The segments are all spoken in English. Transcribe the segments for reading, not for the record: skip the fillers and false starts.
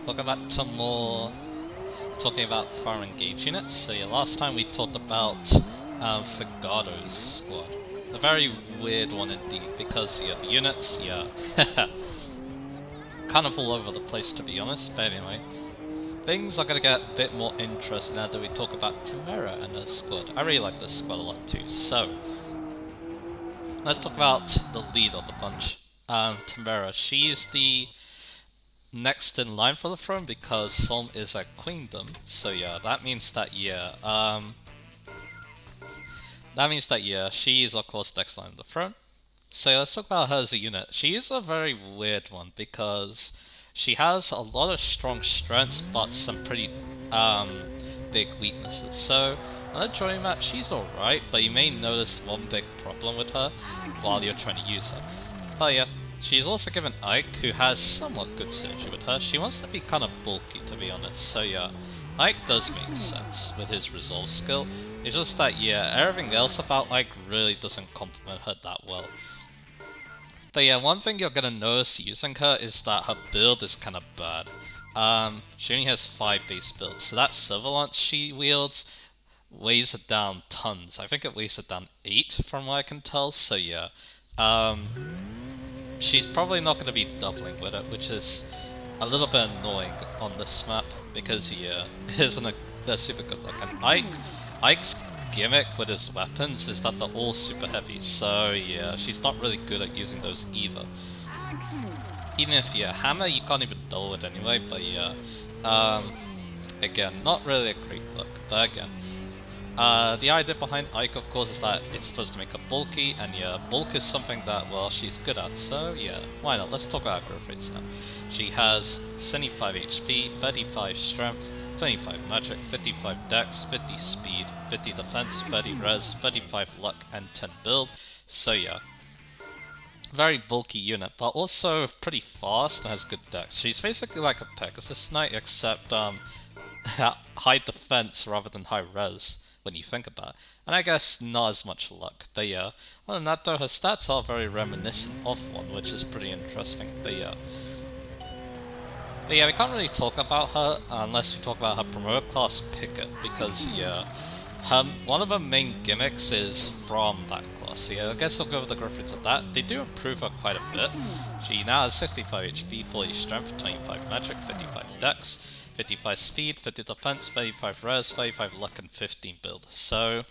Welcome back to more talking about foreign engage units. So yeah, last time we talked about Fagado's squad. A very weird one indeed, because yeah, the units, yeah, kind of all over the place to be honest. But anyway, things are gonna get a bit more interesting now that we talk about Timerra and her squad. I really like this squad a lot too. So let's talk about the lead of the bunch. Timerra. She's the next in line for the throne because Solm is a queendom. So yeah, that means that she is of course next line of the throne. So let's talk about her as a unit. She is a very weird one because she has a lot of strong strengths but some pretty big weaknesses. So on a drawing map she's alright, but you may notice one big problem with her while you're trying to use her. But yeah, she's also given Ike, who has somewhat good synergy with her. She wants to be kind of bulky, to be honest. So yeah, Ike does make sense with his resolve skill. It's just that yeah, everything else about Ike really doesn't complement her that well. But yeah, one thing you're gonna notice using her is that her build is kind of bad. She only has 5 base builds, so that Silver Lance she wields weighs it down tons. I think it weighs it down 8 from what I can tell, so yeah. She's probably not going to be doubling with it, which is a little bit annoying on this map, because yeah, it isn't a super good look. And Ike's gimmick with his weapons is that they're all super heavy, so yeah, she's not really good at using those either. Even if, yeah, hammer you can't even dull it anyway, but yeah, again, not really a great look, but again, the idea behind Ike, of course, is that it's supposed to make her bulky, and yeah, bulk is something that, well, she's good at, so yeah, why not? Let's talk about her growth rates now. She has 75 HP, 35 strength, 25 magic, 55 dex, 50 speed, 50 defense, 30 res, 35 luck, and 10 build, so yeah. Very bulky unit, but also pretty fast and has good dex. She's basically like a Pegasus Knight, except high defense rather than high res when you think about it. And I guess not as much luck. But yeah, other than that though, her stats are very reminiscent of one, which is pretty interesting. But yeah, we can't really talk about her unless we talk about her promoter class Picket, because yeah, one of her main gimmicks is from that class. So yeah, I guess I'll go over the growth rates of that. They do improve her quite a bit. She now has 65 HP, 40 strength, 25 magic, 55 dex, 55 speed, 50 defense, 35 res, 35 luck, and 15 build. So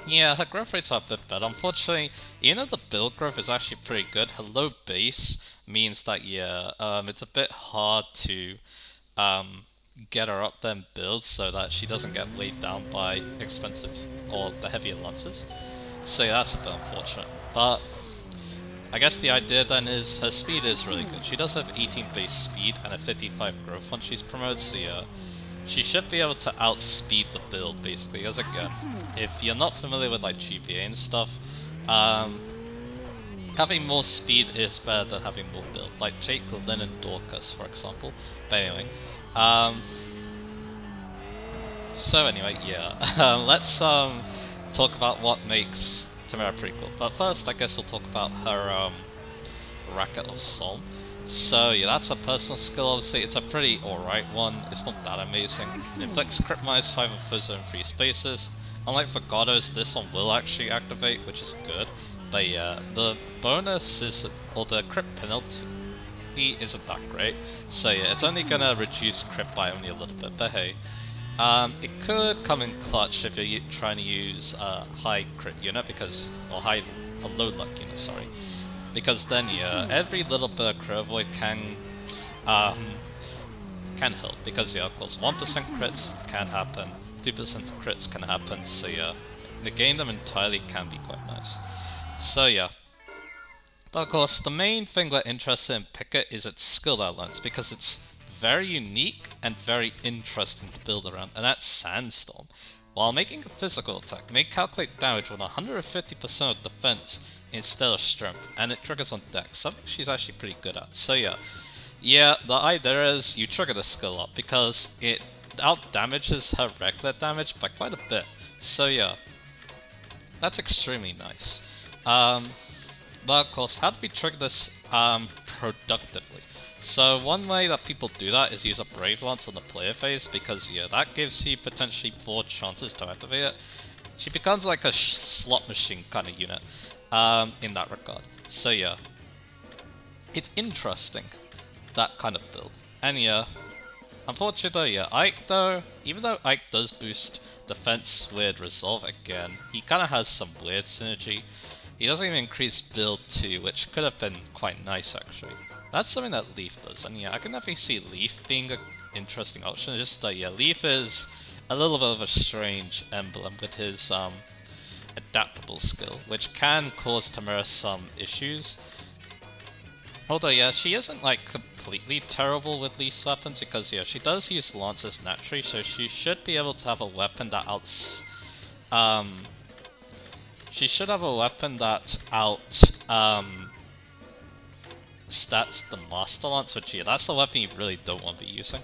yeah, her growth rates are a bit better. Unfortunately, even though the build growth is actually pretty good, her low base means that yeah, it's a bit hard to get her up there in builds so that she doesn't get weighed down by expensive or the heavier lances. So yeah, that's a bit unfortunate. But I guess the idea then is her speed is really good. She does have 18 base speed and a 55 growth once she's promoted, so yeah, she should be able to outspeed the build basically. Because again, if you're not familiar with like GPA and stuff, having more speed is better than having more build. Like Jake, Lynn, and Dorcas, for example. But anyway, so anyway, yeah, let's talk about what makes Timerra pretty cool. But first, I guess we'll talk about her Racket of Solm. So yeah, that's a personal skill. Obviously, it's a pretty alright one. It's not that amazing. It inflicts crit minus 5 on Fuzzer in 3 spaces. Unlike Forgado's, this one will actually activate, which is good. But yeah, the bonus is, or the crit penalty isn't that great. So yeah, it's only gonna reduce crit by only a little bit. But hey, it could come in clutch if you're trying to use a high crit unit, because, or a low luck unit, sorry. Because then, yeah, every little bit of crit avoid can help. Because yeah, of course, 1% crits can happen, 2% crits can happen. So yeah, negating them entirely can be quite nice. So yeah. But of course, the main thing we're interested in Picket is its skill outlines, because it's very unique and very interesting to build around, and that's Sandstorm. While making a physical attack, it may calculate damage with 150% of defense instead of strength, and it triggers on dex, something she's actually pretty good at. So yeah, the idea is you trigger the skill up because it out damages her regular damage by quite a bit. So yeah, that's extremely nice. But of course, how do we trigger this productively? So one way that people do that is use a Brave Lance on the player phase, because yeah, that gives you potentially 4 chances to activate it. She becomes like a slot machine kind of unit in that regard. So yeah, it's interesting, that kind of build. And yeah, unfortunately, yeah, Ike though, even though Ike does boost defense with Resolve again, he kind of has some weird synergy. He doesn't even increase build 2, which could have been quite nice actually. That's something that Leaf does, and yeah, I can definitely see Leaf being an interesting option. Just that, yeah, Leaf is a little bit of a strange emblem with his adaptable skill, which can cause Timerra some issues. Although, yeah, she isn't, like, completely terrible with Leaf's weapons, because, yeah, she does use lances naturally, so she should be able to have a weapon that she should have a weapon that stats the Master Lance, which, yeah, that's the weapon you really don't want to be using.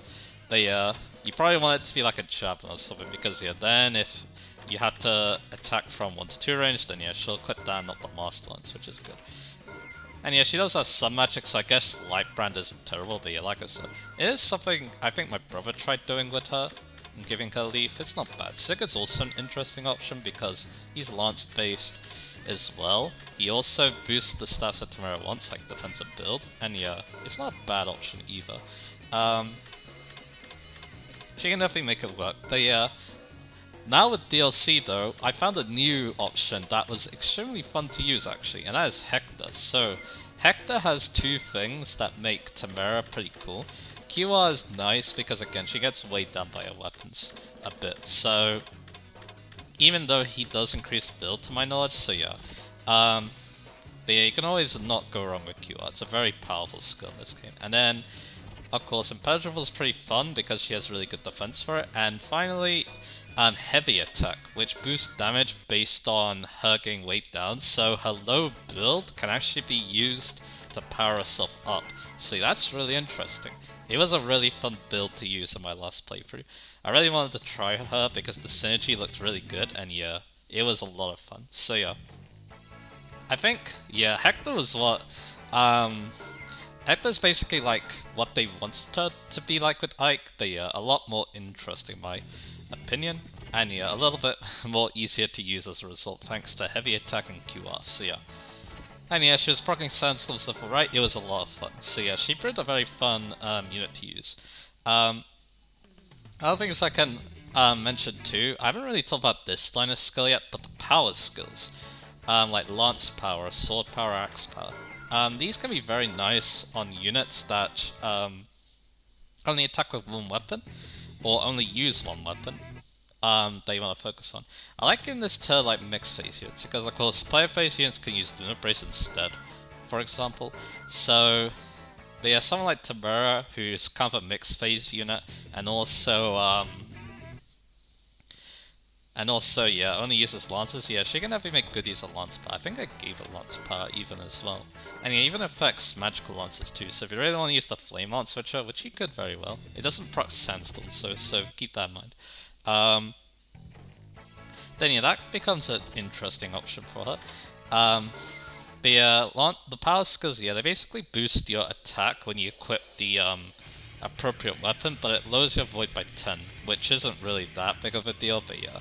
But, yeah, you probably want it to be, like, a javelin or something, because, yeah, then if you had to attack from 1 to 2 range, then, yeah, she'll cut down not the Master Lance, which is good. And yeah, she does have some magic, so I guess Lightbrand isn't terrible, but yeah, like I said, it is something I think my brother tried doing with her, and giving her Leaf. It's not bad. Sigurd's also an interesting option because he's lance-based as well. He also boosts the stats that Timerra wants, like defensive build, and yeah, it's not a bad option either. She can definitely make it work, but yeah, now with DLC though, I found a new option that was extremely fun to use actually, and that is Hector. So, Hector has 2 things that make Timerra pretty cool. QR is nice because again, she gets weighed down by her weapons a bit, so even though he does increase build to my knowledge, so yeah. But yeah, you can always not go wrong with QR, it's a very powerful skill in this game. And then, of course, Impenetrable is pretty fun because she has really good defense for it, and finally, Heavy Attack, which boosts damage based on her getting weight down, so her low build can actually be used to power herself up. See, that's really interesting. It was a really fun build to use in my last playthrough. I really wanted to try her because the synergy looked really good, and yeah, it was a lot of fun. So yeah, I think, yeah, Hector was what, Hector's basically like what they wanted her to be like with Ike, but yeah, a lot more interesting in my opinion, and yeah, a little bit more easier to use as a result thanks to Heavy Attack and QR, so yeah. And yeah, she was proccing Sandstorm stuff alright, it was a lot of fun. So yeah, she proved a very fun unit to use. Other things I can mention too, I haven't really talked about this line of skill yet, but the power skills. Like Lance Power, Sword Power, Axe Power. These can be very nice on units that only attack with one weapon, or only use one weapon that you want to focus on. I like giving this to like mixed phase units because of course player phase units can use Lunar Brace instead, for example. So but yeah, someone like Timerra, who's kind of a mixed phase unit, and also yeah, only uses lances. Yeah, she can definitely make good use of lance power. I think I gave her lance power even as well, and yeah, even affects magical lances too. So if you really want to use the flame lance switcher, which you could very well, it doesn't proc sandstorm, so keep that in mind. Then yeah, that becomes an interesting option for her. But yeah, the power skills, yeah, they basically boost your attack when you equip the appropriate weapon, but it lowers your void by 10, which isn't really that big of a deal, but yeah.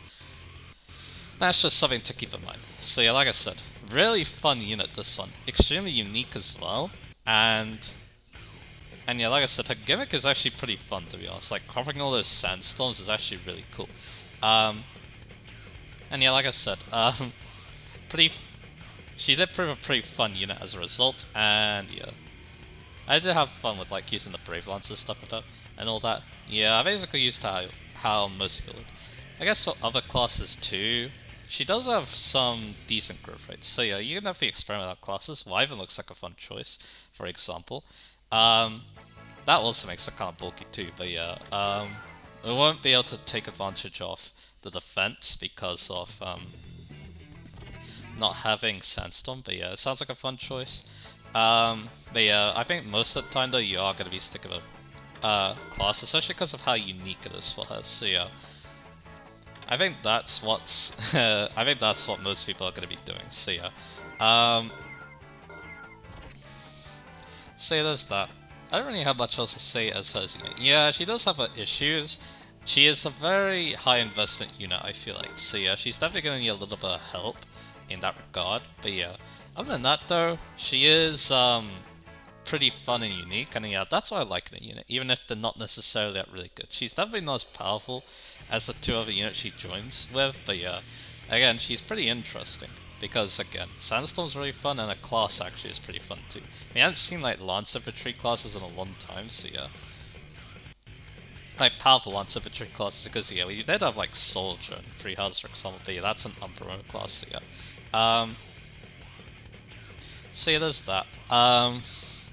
That's just something to keep in mind. So yeah, like I said, really fun unit this one. Extremely unique as well, and yeah, like I said, her gimmick is actually pretty fun to be honest. Like, covering all those sandstorms is actually really cool. And yeah, like I said, she did prove a pretty fun unit as a result, and yeah. I did have fun with like using the Brave Lances stuff with her, and all that. Yeah, I basically used how most people would. I guess for other classes too, she does have some decent growth rates. So yeah, you can definitely experiment with classes. Wyvern looks like a fun choice, for example. That also makes her kind of bulky too, but yeah. We won't be able to take advantage of the defense because of not having Sandstorm, but yeah, it sounds like a fun choice. But yeah, I think most of the time though you are going to be sticking with a class, especially because of how unique it is for her, so yeah. I think that's what's I think that's what most people are going to be doing, so yeah. So yeah, there's that. I don't really have much else to say as her as a unit. Yeah, she does have her issues. She is a very high investment unit, I feel like. So yeah, she's definitely going to need a little bit of help in that regard. But yeah, other than that though, she is pretty fun and unique, and yeah, that's what I like in a unit, even if they're not necessarily that really good. She's definitely not as powerful as the two other units she joins with, but yeah, again, she's pretty interesting. Because again, Sandstorm's really fun, and a class actually is pretty fun too. We haven't seen like Lance Infantry classes in a long time, so yeah. Like powerful Lance Infantry classes, because yeah, we did have like Soldier and Free House, for example, but yeah, that's an unpromoted class, so yeah. So yeah, there's that.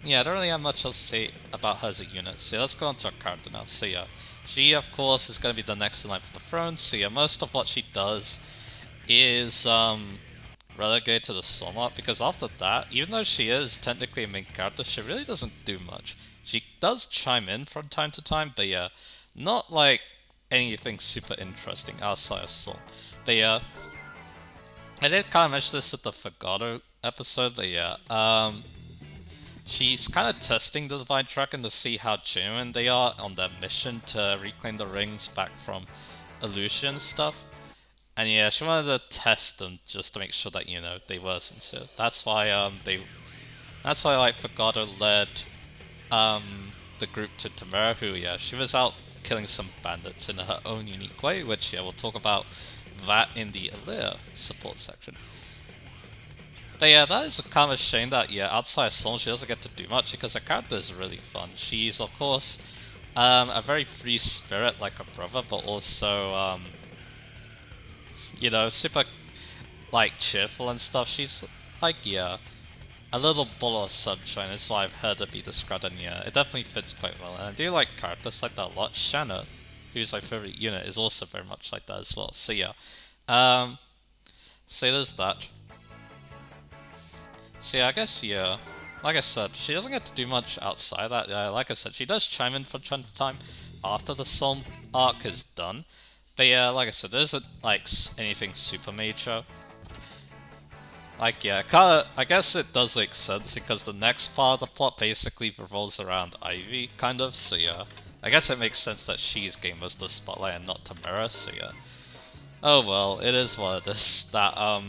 Yeah, I don't really have much else to say about her as a unit, so yeah, let's go on to her character now. So yeah, she of course is going to be the next in line for the throne, so yeah, most of what she does is relegate to the Sonar, because after that, even though she is technically a main character, she really doesn't do much. She does chime in from time to time, but yeah, not like anything super interesting outside of Soul. But yeah, I did kind of mention this at the Fagado episode, but yeah, she's kind of testing the Divine Dragon to see how genuine they are on their mission to reclaim the rings back from illusion stuff. And yeah, she wanted to test them just to make sure that, you know, they were sincere. That's why like Fagado led the group to Timerra, who yeah, she was out killing some bandits in her own unique way, which yeah, we'll talk about that in the Alir support section. But yeah, that is a kind of a shame that yeah, outside of Soul she doesn't get to do much, because her character is really fun. She's of course a very free spirit like her brother, but also you know, super like cheerful and stuff. She's like yeah, a little ball of sunshine is why I've heard her be described, and yeah, it definitely fits quite well. And I do like characters like that a lot. Shanna, who's my favorite unit, is also very much like that as well. So yeah, so there's that. So yeah, I guess yeah, like I said, she doesn't get to do much outside that. Like I said, she does chime in from time to time after the Soul arc is done. But yeah, like I said, there isn't like anything super major. Like yeah, kinda, I guess it does make sense because the next part of the plot basically revolves around Ivy, kind of. So yeah, I guess it makes sense that she's getting most of the spotlight and not Timerra. So yeah. Oh well, it is what it is. That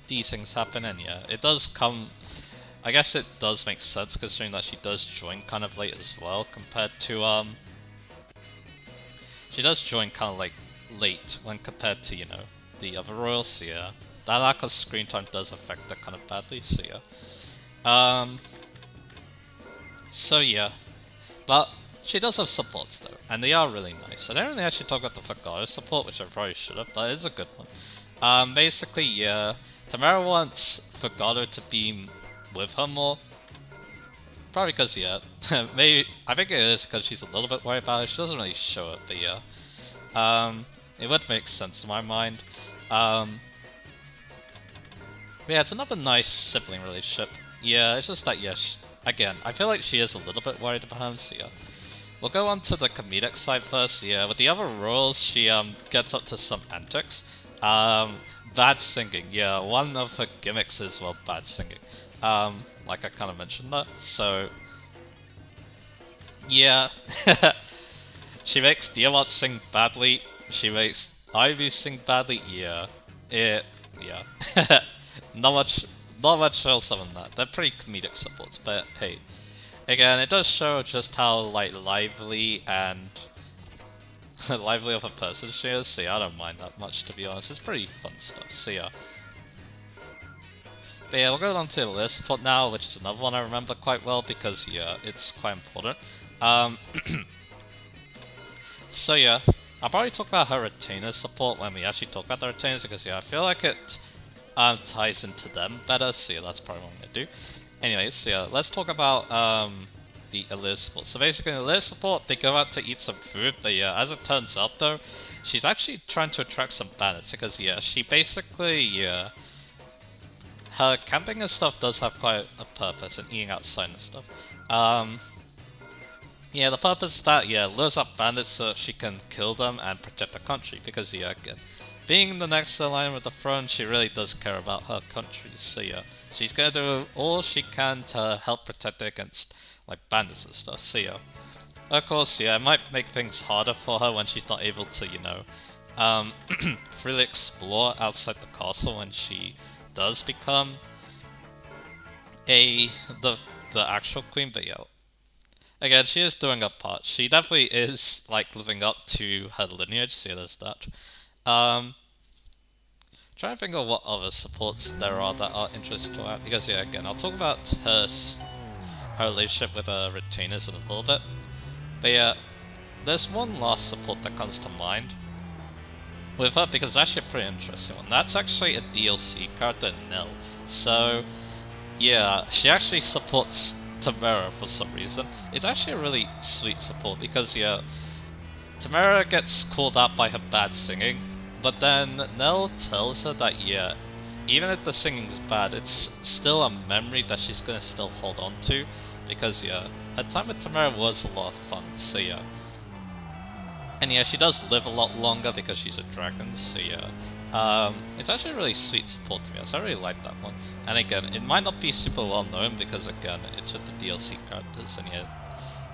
these things happen, and yeah, it does come. I guess it does make sense considering that she does join kind of late as well compared to She does join kind of like late when compared to, you know, the other royals, so yeah. That lack of screen time does affect her kind of badly, so yeah. So yeah. But she does have supports though, and they are really nice. I don't really actually talk about the Fagado support, which I probably should have, but it's a good one. Basically, yeah, Timerra wants Fagado to be with her more. Probably because, yeah, maybe, I think it is because she's a little bit worried about it. She doesn't really show it, but yeah. It would make sense in my mind. Yeah, it's another nice sibling relationship. Yeah, it's just that, yeah, again, I feel like she is a little bit worried about him, so yeah. We'll go on to the comedic side first, yeah. With the other roles, she gets up to some antics. Bad singing, yeah, one of her gimmicks is, well, bad singing. Like I kind of mentioned that, so... Yeah. She makes Diamant sing badly, she makes Ivy sing badly, yeah. Yeah. Not much else other than that. They're pretty comedic supports, but hey. Again, it does show just how, like, lively and... lively of a person she is, so yeah, I don't mind that much, to be honest. It's pretty fun stuff, so yeah. But yeah, we'll go on to the list support now, which is another one I remember quite well, because, yeah, it's quite important. So yeah, I'll probably talk about her retainer support when we actually talk about the retainers, because yeah, I feel like it ties into them better, so yeah, that's probably what I'm going to do. Anyways, so yeah, let's talk about the Alir support. So basically, Alir support, they go out to eat some food, but yeah, as it turns out though, she's actually trying to attract some bandits, because yeah, she basically, yeah, her camping and stuff does have quite a purpose, and eating outside and stuff. Yeah, the purpose is that, yeah, lures up bandits so she can kill them and protect the country, because yeah, again, being the next in line with the throne, she really does care about her country, so yeah, she's gonna do all she can to help protect it against like bandits and stuff. So yeah, of course, yeah, it might make things harder for her when she's not able to, you know, freely explore outside the castle when she does become a the actual queen. But yeah, again, she is doing her part. She definitely is like living up to her lineage. So yeah, there's that. Trying to think of what other supports there are that are interesting to her, because yeah, again, I'll talk about her relationship with her retainers in a little bit. But yeah, there's one last support that comes to mind with her, because it's actually a pretty interesting one. That's actually a DLC character, Nell. So yeah, she actually supports Timerra for some reason. It's actually a really sweet support, because yeah, Timerra gets called out by her bad singing, but then Nell tells her that yeah, even if the singing's bad, it's still a memory that she's gonna still hold on to, because yeah, her time with Timerra was a lot of fun. So yeah, and yeah, she does live a lot longer because she's a dragon. So yeah, it's actually a really sweet support to me. So I really like that one. And again, it might not be super well known because again, it's with the DLC characters, and yeah,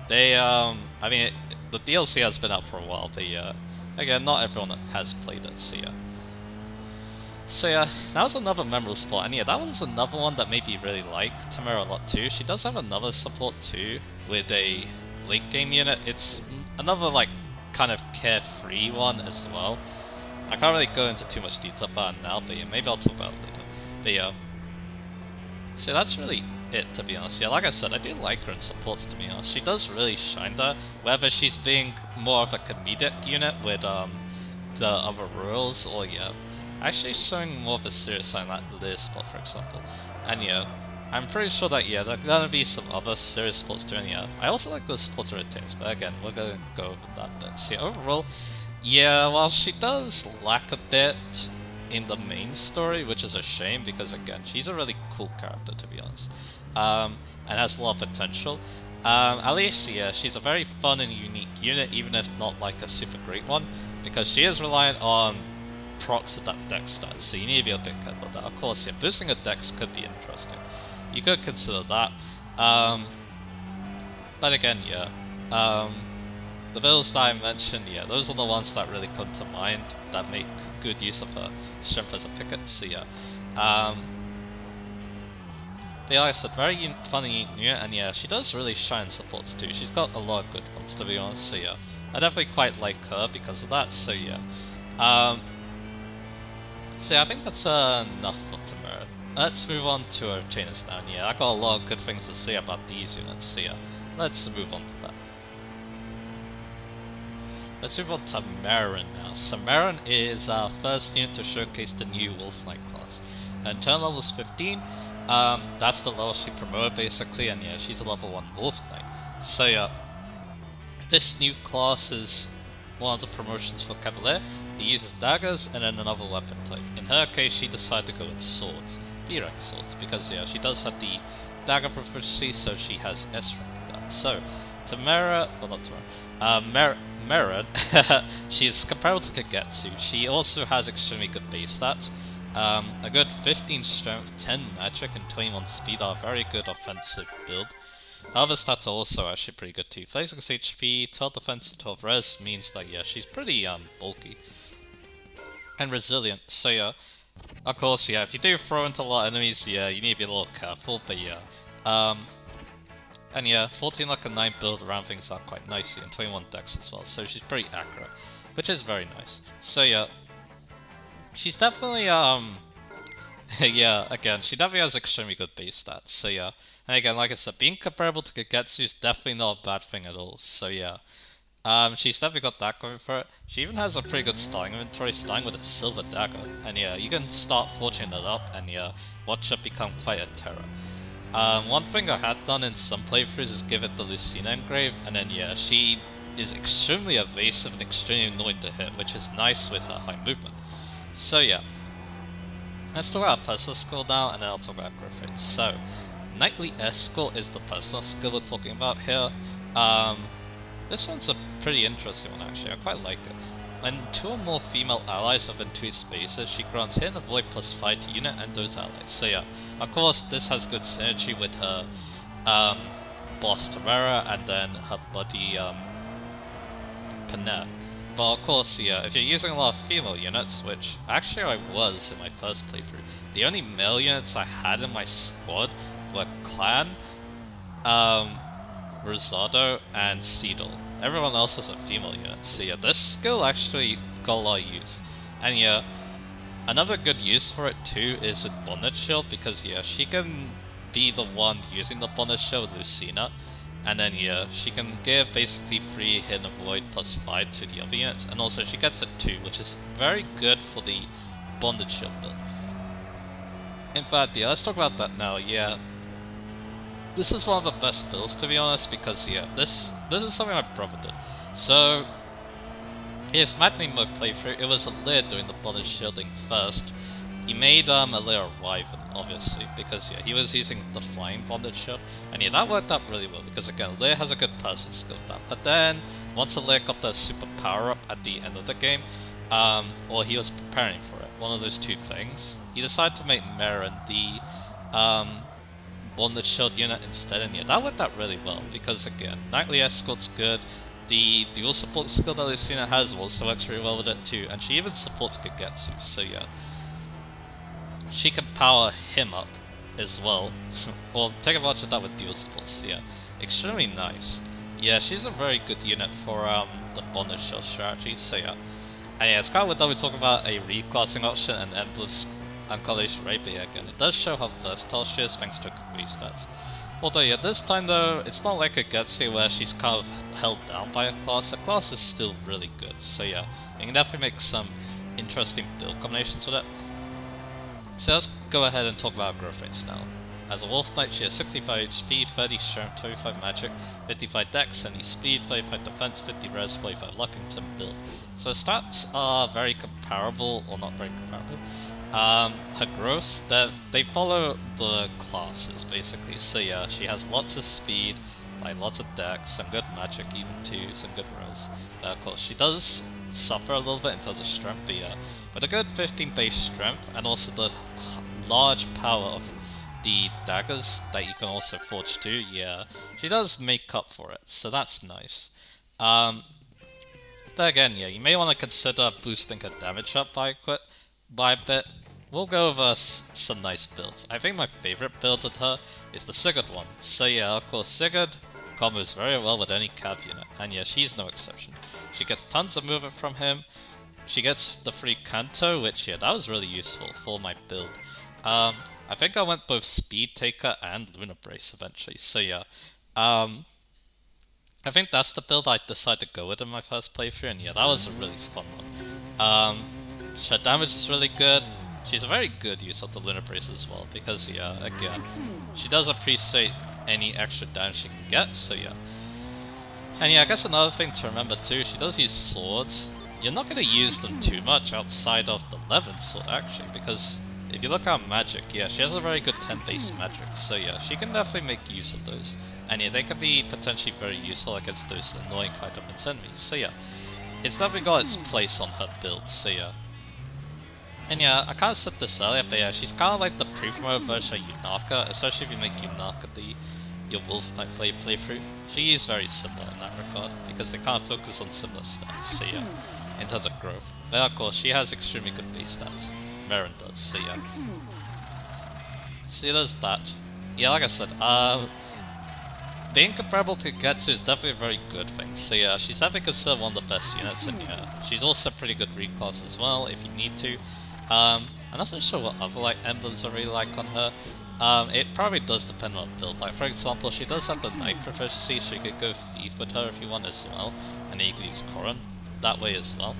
they I mean, the DLC has been out for a while, but yeah, again, not everyone has played it. So yeah. So yeah, that was another memorable spot, and yeah, that was another one that made me really like Timerra a lot too. She does have another support too, with a late game unit. It's another like kind of carefree one as well. I can't really go into too much detail about it now, but yeah, maybe I'll talk about it later. But yeah, so that's really it, to be honest. Yeah, like I said, I do like her in supports, to be honest. She does really shine there, whether she's being more of a comedic unit with the other royals, or yeah, actually showing more of a serious side like this spot, for example. And yeah, I'm pretty sure that yeah, there are gonna be some other serious sports doing. Yeah, I also like the sports routines, but again, we're gonna go over that bit. See, overall, yeah, while she does lack a bit in the main story, which is a shame because again, she's a really cool character, to be honest, and has a lot of potential. At least, yeah, she's a very fun and unique unit, even if not like a super great one, because she is reliant on procs of that dex stat, so you need to be a bit careful with that. Of course, yeah, boosting a dex could be interesting. You could consider that. But again, yeah, the builds that I mentioned, yeah, those are the ones that really come to mind that make good use of her strength as a picket. So yeah, but yeah, like I said, very funny unit, and yeah, she does really shine supports too. She's got a lot of good ones, to be honest. So yeah, I definitely quite like her because of that. So yeah, so yeah, I think that's enough for Timerra. Let's move on to our retainers now. Yeah, I got a lot of good things to say about these units. So yeah, let's move on to that. Let's move on to Timerra now. So Timerra is our first unit to showcase the new Wolf Knight class. Her turn level is 15. That's the lowest she promoted basically, and yeah, she's a level 1 Wolf Knight. So yeah, this new class is one of the promotions for Cavalier. It uses daggers and then another weapon type. In her case, she decided to go with swords, B-rank swords, because yeah, she does have the dagger proficiency, so she has S-rank in that. So Timerra, well not Timerra, Merrin, she is comparable to Kagetsu. She also has extremely good base stats. A good 15 strength, 10 magic, and 21 speed are a very good offensive build. Her other stats are also actually pretty good too. 36 HP, 12 defense, and 12 res means that yeah, she's pretty bulky and resilient. So yeah, of course yeah, if you do throw into a lot of enemies, yeah, you need to be a little careful. But yeah, and yeah, 14 like a 9 build around things out quite nicely, and 21 dex as well, so she's pretty accurate, which is very nice. So yeah, she's definitely, yeah, again, she definitely has extremely good base stats, so yeah. And again, like I said, being comparable to Kagetsu is definitely not a bad thing at all, so yeah. She's definitely got that going for it. She even has a pretty good starting inventory, starting with a silver dagger, and yeah, you can start forging it up, and yeah, watch it become quite a terror. One thing I had done in some playthroughs is give it the Lucina engrave, and then yeah, she is extremely evasive and extremely annoying to hit, which is nice with her high movement. So yeah, let's talk about personal skill now, and then I'll talk about growth rates. So, Knightly Escort is the personal skill we're talking about here. This one's a pretty interesting one actually, I quite like it. When 2 or more female allies have been 2 spaces, she grants hit and avoid +5 to unit and those allies. So yeah, of course this has good synergy with her boss Timerra and then her buddy Timerra. But of course, yeah, if you're using a lot of female units, which actually I was in my first playthrough, the only male units I had in my squad were Clan, Rosado, and Seedle. Everyone else is a female unit, so yeah, this skill actually got a lot of use. And yeah, another good use for it too is with Bondage Shield, because yeah, she can be the one using the Bondage Shield with Lucina, and then yeah, she can give basically free Hidden Avoid plus 5 to the other units, and also she gets it too, which is very good for the Bondage Shield build. In fact, yeah, let's talk about that now. Yeah, this is one of the best builds, to be honest, because yeah, this is something my brother did. So his Matinee mode playthrough, it was Lear doing the Bondage Shielding first. He made Lear a Wyvern, obviously, because yeah, he was using the flying Bondage Shield, and yeah, that worked out really well, because again, Lear has a good passive skill with that. But then, once Lear got the super power up at the end of the game, or he was preparing for it, one of those two things, he decided to make Merrin the Bondage Shield unit instead, and yeah, that worked out really well, because again, Nightly Escort's good, the dual support skill that Lucina has also works really well with it too, and she even supports Kagetsu, so yeah, she can power him up as well, or take advantage of that with dual supports, so yeah, extremely nice. Yeah, she's a very good unit for the Bondage Shield strategy, so yeah. And yeah, it's kind of weird that we talk about a reclassing option and endless Uncollation Rate, but yeah, again, it does show how versatile she is thanks to her base stats. Although yeah, this time though, it's not like a Getsu where she's kind of held down by a class. The class is still really good, so yeah, you can definitely make some interesting build combinations with it. So let's go ahead and talk about her growth rates now. As a Wolf Knight, she has 65 HP, 30 Strength, 25 Magic, 55 Dex, 70 Speed, 35 Defense, 50 Res, 45 Luck into build. So stats are very comparable, or not very comparable. Her growths, they follow the classes basically, so yeah, she has lots of speed, like lots of dex, some good magic even too, some good res. But of course she does suffer a little bit in terms of strength, but yeah, with a good 15 base strength and also the large power of the daggers that you can also forge too, yeah, she does make up for it, so that's nice. But again, yeah, you may want to consider boosting her damage up by a bit. We'll go over some nice builds. I think my favorite build with her is the Sigurd one. So yeah, of course, Sigurd combos very well with any cav unit, and yeah, she's no exception. She gets tons of movement from him. She gets the free Kanto, which yeah, that was really useful for my build. I think I went both Speed Taker and Lunar Brace eventually. So yeah, I think that's the build I decided to go with in my first playthrough, and yeah, that was a really fun one. Her damage is really good. She's a very good use of the Lunar Brace as well, because yeah, again, she does appreciate any extra damage she can get, so yeah. And yeah, I guess another thing to remember too, she does use swords. You're not going to use them too much outside of the 11th sword actually, because if you look at magic, yeah, she has a very good 10 base magic, so yeah, she can definitely make use of those. And yeah, they can be potentially very useful against those annoying kind of enemies, so yeah. It's definitely got its place on her build, so yeah. And yeah, I kind of said this earlier, but yeah, she's kind of like the pre-promo version of Yunaka, especially if you make Yunaka your Wolf Knight playthrough. She is very similar in that regard, because they kind of focus on similar stats, so yeah, in terms of growth. But of course, she has extremely good base stats. Merrin does, so yeah. So yeah, there's that. Yeah, like I said, being comparable to Getsu is definitely a very good thing, so yeah, she's definitely considered one of the best units, and yeah, she's also pretty good reclass as well, if you need to. I'm not so sure what other like emblems I really like on her. It probably does depend on build. Like for example, she does have the Knight proficiency, so you could go Thief with her if you want as well, and then you could use Koran that way as well.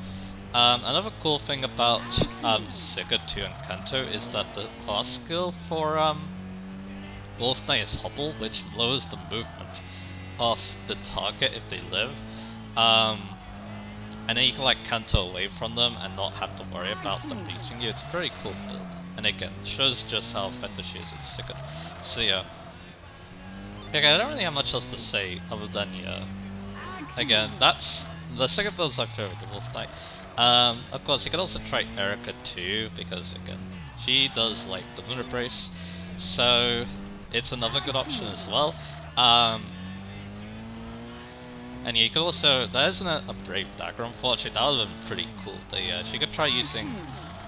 Another cool thing about Sigurd 2 and Kanto is that the class skill for Wolf Knight is Hobble, which lowers the movement of the target if they live. And then you can like Kanto away from them and not have to worry about them reaching you. It's a very cool build. And again, shows just how effective she is in Sigurd. So yeah. Okay, I don't really have much else to say other than yeah. Again, that's the Sigurd build's my favorite, the Wolf Knight. Of course, you can also try Erica too, because again, she does like the Lunar Brace. So it's another good option as well. And yeah, you could also, there isn't a Brave Dagger unfortunately, that would have been pretty cool, but yeah, she could try using,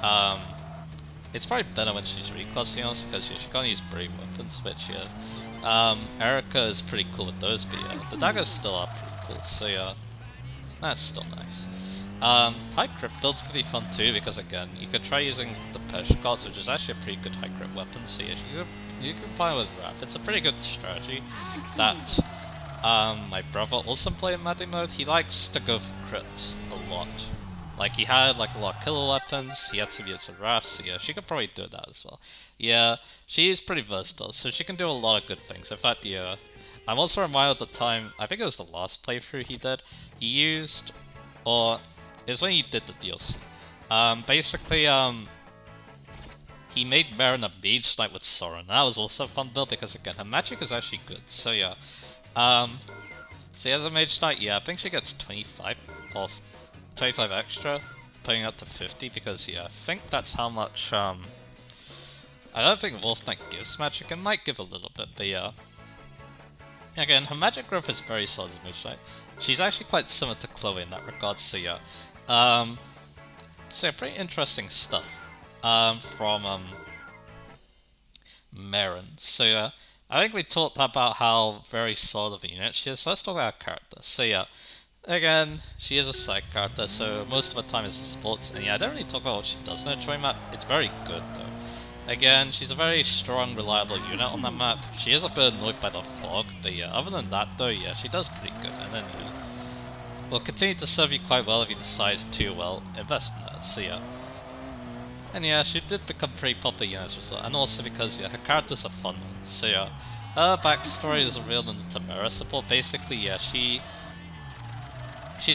um, it's probably better when she's reclassing us, because yeah, she can't use Brave weapons, which yeah, Erica is pretty cool with those, but yeah, the daggers still are pretty cool, so yeah, that's still nice. High crit builds could be fun too, because again, you could try using the Pressure Guards, which is actually a pretty good high crit weapon, so yeah, you could play with Wrath. It's a pretty good strategy that my brother also played in Maddie mode. He likes to go for crits a lot. Like, he had like a lot of killer weapons, he had some use of Wrath, so yeah, she could probably do that as well. Yeah, she is pretty versatile, so she can do a lot of good things. In fact, yeah, I'm also reminded of the time, I think it was the last playthrough he did, he used, or it was when he did the DLC. Basically, he made Marin a mage knight with Sorin. That was also a fun build because again, her magic is actually good. So yeah, so as a mage knight, yeah, I think she gets 25 off, 25 extra, putting up to 50 because yeah, I think that's how much. I don't think Wolf Knight gives magic. It might give a little bit, but yeah. Again, her magic growth is very solid as a mage knight. She's actually quite similar to Chloe in that regard. So yeah. So pretty interesting stuff from Marin. So yeah, I think we talked about how very solid of a unit she is. So let's talk about her character. So yeah, again, she is a side character, so most of the time it's support. And yeah, I don't really talk about what she does in her terrain map. It's very good though. Again, she's a very strong, reliable unit on that map. She is a bit annoyed by the fog, but yeah, other than that though, yeah, she does pretty good. And then yeah, will continue to serve you quite well if you decide to, well, invest in her, so yeah. And yeah, she did become pretty popular unit as a result, and also because, yeah, her character's a fun one, so yeah. Her backstory is real in the Timerra support. Basically, yeah, she's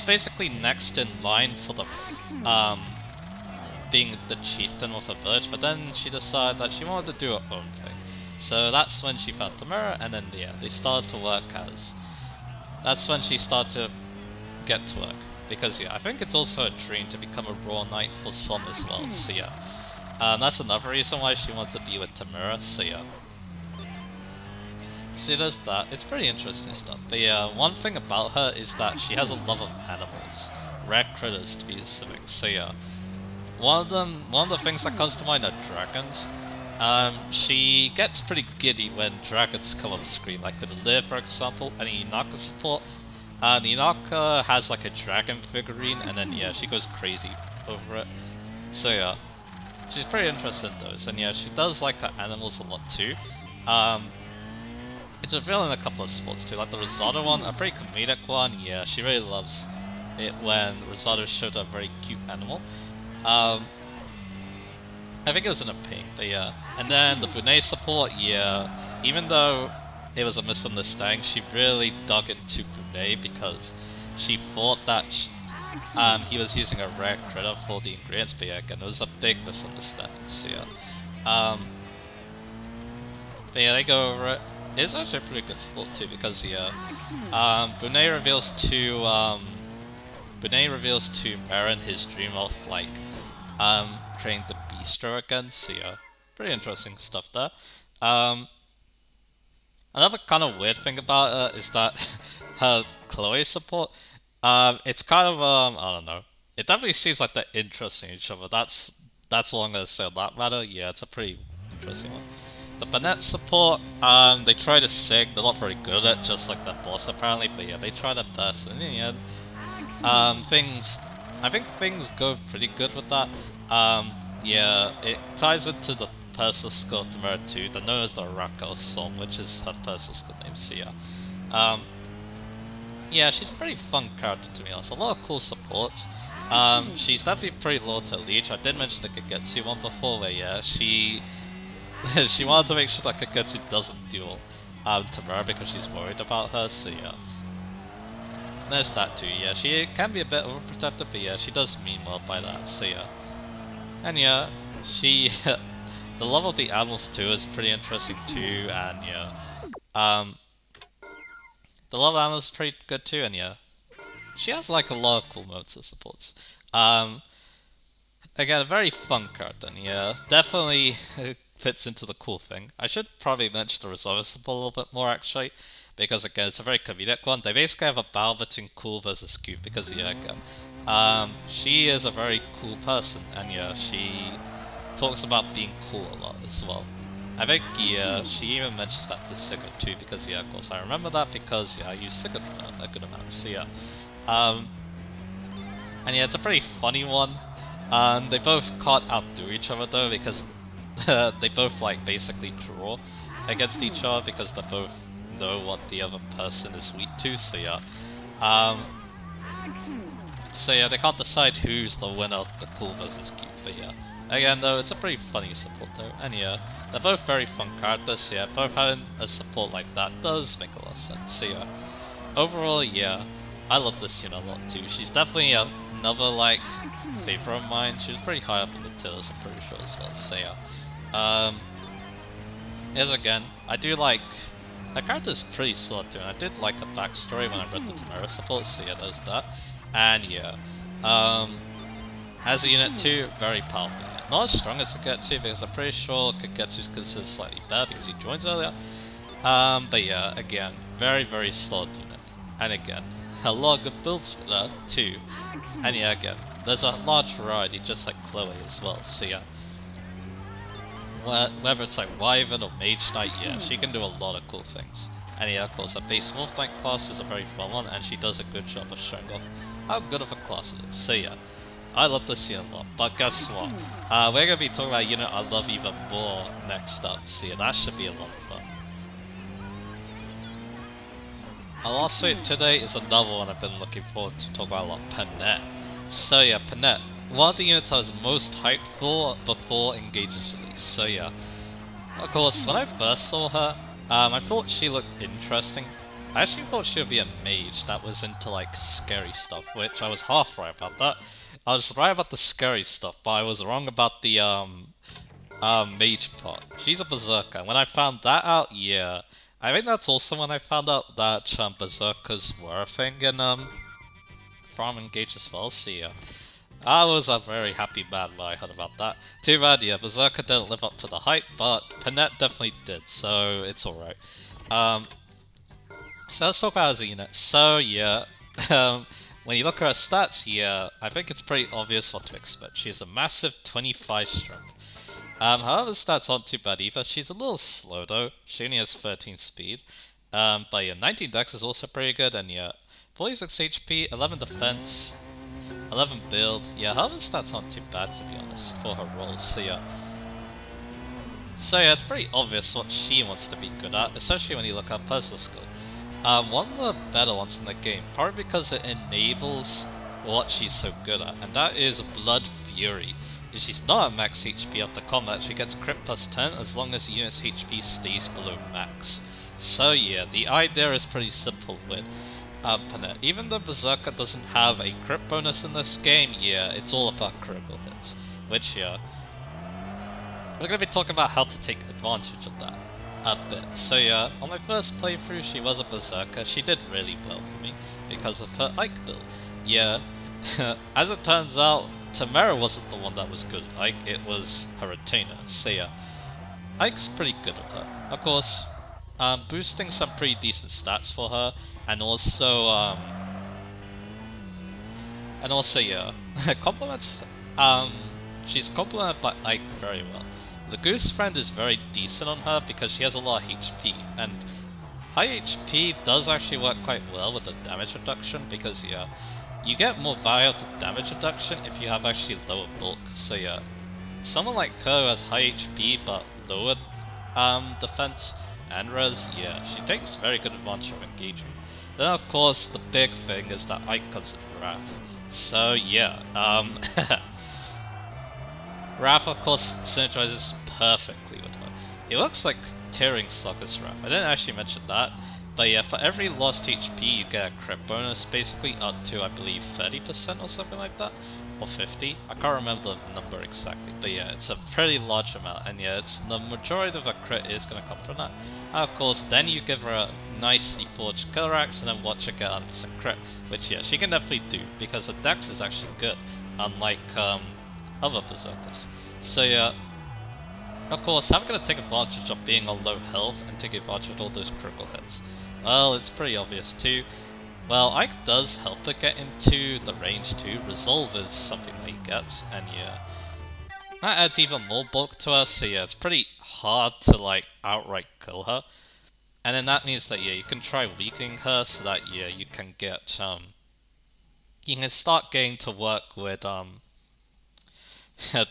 basically next in line for the, being the chieftain of her village, but then she decided that she wanted to do her own thing. So that's when she found Timerra, and then, yeah, they started to work as, that's when she started to get to work, because yeah, I think it's also a dream to become a raw knight for some as well, so yeah. That's another reason why she wanted to be with Timerra, so yeah. See, there's that. It's pretty interesting stuff, but yeah, one thing about her is that she has a love of animals, rare critters to be specific, so yeah. One of the things that comes to mind are dragons. She gets pretty giddy when dragons come on screen, like with Liv, for example, and Inaka support. Inaka has like a dragon figurine, and then yeah, she goes crazy over it. So yeah, she's pretty interested in those, and yeah, she does like her animals a lot too. It's revealed in a couple of spots too, like the Rosado one, a pretty comedic one. Yeah, she really loves it when Rosado showed a very cute animal. I think it was in a pink, but yeah. And then the Brunei support, yeah, even though it was a misunderstanding, she really dug into Brunei because she thought that he was using a rare critter for the ingredients, but yeah, again, it was a big misunderstanding, so yeah. But yeah, they go over it. It's actually a pretty good support too, because yeah, Brunei reveals to Marin his dream of like creating the bistro again, so yeah, pretty interesting stuff there. Another kind of weird thing about her is that her Chloe support, it's kind of I don't know. It definitely seems like they're interesting in each other. That's all I'm gonna say on that matter. Yeah, it's a pretty interesting one. The Bennett support, they try to sig. They're not very good at it, just like their boss apparently. But yeah, they try their best, and in the end, I think things go pretty good with that. Yeah, it ties into the personal skill of Timerra too. They're known as the Rako Song, which is her personal skill name, so yeah. Yeah, she's a pretty fun character to me honest. A lot of cool supports. She's definitely pretty loyal to Leech. I did mention the Kagetsu one before, where yeah, she wanted to make sure that Kagetsu doesn't duel Timerra because she's worried about her, so yeah. There's that too, yeah. She can be a bit overprotective, but yeah, she does mean well by that, so yeah. And yeah, she... the love of the animals too is pretty interesting too, and yeah. The love of animals is pretty good too, and yeah. She has like a lot of cool modes that supports. Again, a very fun character, and yeah, definitely fits into the cool thing. I should probably mention the reserve support a little bit more actually. because again, it's a very comedic one. They basically have a battle between cool versus cute, because yeah, again, she is a very cool person, and yeah, she talks about being cool a lot as well. I think, yeah, she even mentions that to Sigurd too, because yeah, of course I remember that, because yeah, I use Sigurd a good amount, so yeah. And yeah, it's a pretty funny one. They both can't outdo each other though, because they both like basically draw against each other, because they both know what the other person is weak to, so yeah. So yeah, they can't decide who's the winner of the cool versus cute, but yeah. Again though, it's a pretty funny support though, and yeah, they're both very fun characters, so yeah, both having a support like that does make a lot of sense, so yeah. Overall, yeah, I love this unit a lot too. She's definitely another like favorite of mine. She was pretty high up in the tiers, I'm pretty sure as well, so yeah. Here's again, I do like, the character's pretty solid too, and I did like a backstory when I read the Timerra support, so yeah, there's that. And yeah, as a unit too, very powerful unit. Not as strong as Kagetsu, because I'm pretty sure Kagetsu's considered slightly better because he joins earlier. But yeah, again, very, very solid unit. And again, a lot of good builds with her too. And yeah, again, there's a large variety, just like Chloe as well, so yeah. Whether it's like Wyvern or Mage Knight, yeah, she can do a lot of cool things. And yeah, of course, her base Wolf Knight class is a very fun one, and she does a good job of showing off how good of a class it is. So yeah, I love this unit a lot. But guess what? We're going to be talking about a unit I love even more next up. So yeah, that should be a lot of fun. Our last suit today is another one I've been looking forward to talk about a lot, Panette. So yeah, Panette, one of the units I was most hyped for before Engage's release. So yeah, of course, when I first saw her, I thought she looked interesting. I actually thought she would be a mage that was into like scary stuff, which I was half right about that. I was right about the scary stuff, but I was wrong about the mage part. She's a berserker. When I found that out, yeah, I think that's also when I found out that berserkers were a thing in Farm Engage as well. So yeah, I was a very happy man when I heard about that. Too bad, yeah, Berserker didn't live up to the hype, but Panette definitely did, so it's alright. So let's talk about her as a unit. So yeah, when you look at her stats, yeah, I think it's pretty obvious what to expect. She has a massive 25 strength. Her other stats aren't too bad either. She's a little slow though. She only has 13 speed. But yeah, 19 dex is also pretty good, and yeah, 46 HP, 11 defense, 11 build. Yeah, her other stats aren't too bad to be honest for her roles. So yeah, it's pretty obvious what she wants to be good at, especially when you look at personal skill. One of the better ones in the game, probably because it enables what she's so good at, and that is Blood Fury. If she's not at max HP after combat, she gets crit plus 10 as long as the unit's HP stays below max. So yeah, the idea is pretty simple with Panette. Even though Berserker doesn't have a crit bonus in this game, yeah, it's all about critical hits. Which, yeah, we're going to be talking about how to take advantage of that a bit. So yeah, on my first playthrough, she was a Berserker. She did really well for me because of her Ike build. Yeah, as it turns out, Timerra wasn't the one that was good at Ike, it was her retainer. So yeah, Ike's pretty good at her. Of course, boosting some pretty decent stats for her, and also yeah, compliments. She's complemented by Ike very well. The Goose Friend is very decent on her because she has a lot of HP, and high HP does actually work quite well with the damage reduction because yeah, you get more value of the damage reduction if you have actually lower bulk. So yeah, someone like her who has high HP but lower defense and res, yeah, she takes very good advantage of engaging. Then of course the big thing is that Ike comes in Wrath. So yeah, Wrath of course synergizes perfectly with her. It looks like Tearing Slugger's Wrath. I didn't actually mention that, but yeah, for every lost HP you get a crit bonus, basically up to I believe 30% or something like that, or 50. I can't remember the number exactly, but yeah, it's a pretty large amount, and yeah, it's the majority of the crit is going to come from that. And of course, then you give her a nicely forged killer axe and then watch her get 100% crit, which yeah, she can definitely do because her dex is actually good, unlike other berserkers. So yeah, of course, I'm going to take advantage of being on low health and take advantage of all those critical hits. Well, it's pretty obvious too. Well, Ike does help her get into the range too. Resolve is something that he gets, and yeah. That adds even more bulk to her, so yeah, it's pretty hard to like outright kill her. And then that means that yeah, you can try weakening her so that yeah, you can get you can start getting to work with the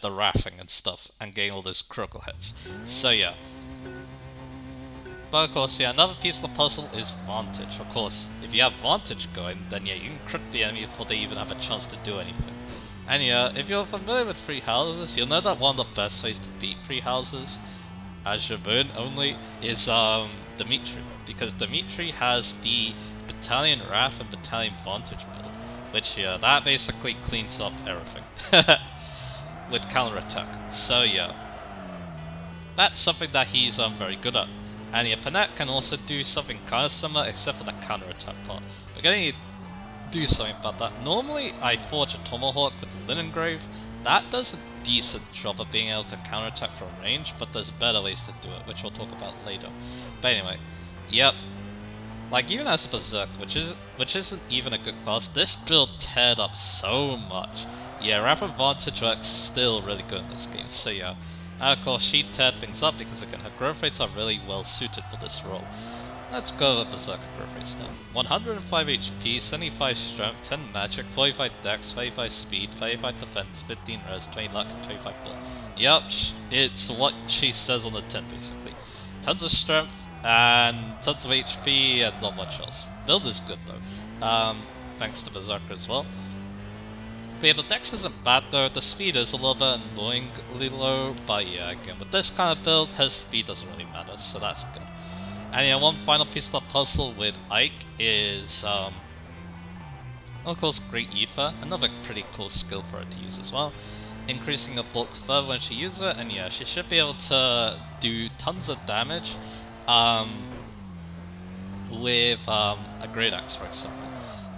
wrathing and stuff and getting all those critical hits. So yeah. But of course, yeah, another piece of the puzzle is Vantage. Of course, if you have Vantage going, then yeah, you can crit the enemy before they even have a chance to do anything. And yeah, if you're familiar with free houses, you'll know that one of the best ways to beat free houses, as your moon only, is Dimitri. Because Dimitri has the Battalion Wrath and Battalion Vantage build. Which yeah, that basically cleans up everything. With counterattack. So yeah. That's something that he's very good at. And yeah, Panette can also do something kind of similar, except for the counterattack part. But getting to do something about that. Normally, I forge a Tomahawk with the Linen Grave. That does a decent job of being able to counterattack from range, but there's better ways to do it, which we'll talk about later. But anyway, yep. Like, even as a Berserk, which isn't even a good class, this build teared up so much. Yeah, Wrath Advantage works still really good in this game, so yeah. And of course, she teared things up because again, her growth rates are really well suited for this role. Let's go with Berserker growth rates now. 105 HP, 75 strength, 10 magic, 45 dex, 35 speed, 35 defense, 15 res, 20 luck, and 25 build. Yup, it's what she says on the tin basically. Tons of strength, and tons of HP, and not much else. Build is good though, thanks to Berserker as well. But yeah, the dex isn't bad though, the speed is a little bit annoyingly low, but yeah, again, with this kind of build, her speed doesn't really matter, so that's good. And yeah, one final piece of the puzzle with Ike is, of course, Great Ether, another pretty cool skill for her to use as well. Increasing her bulk further when she uses it, and yeah, she should be able to do tons of damage, with a Great Axe, for example.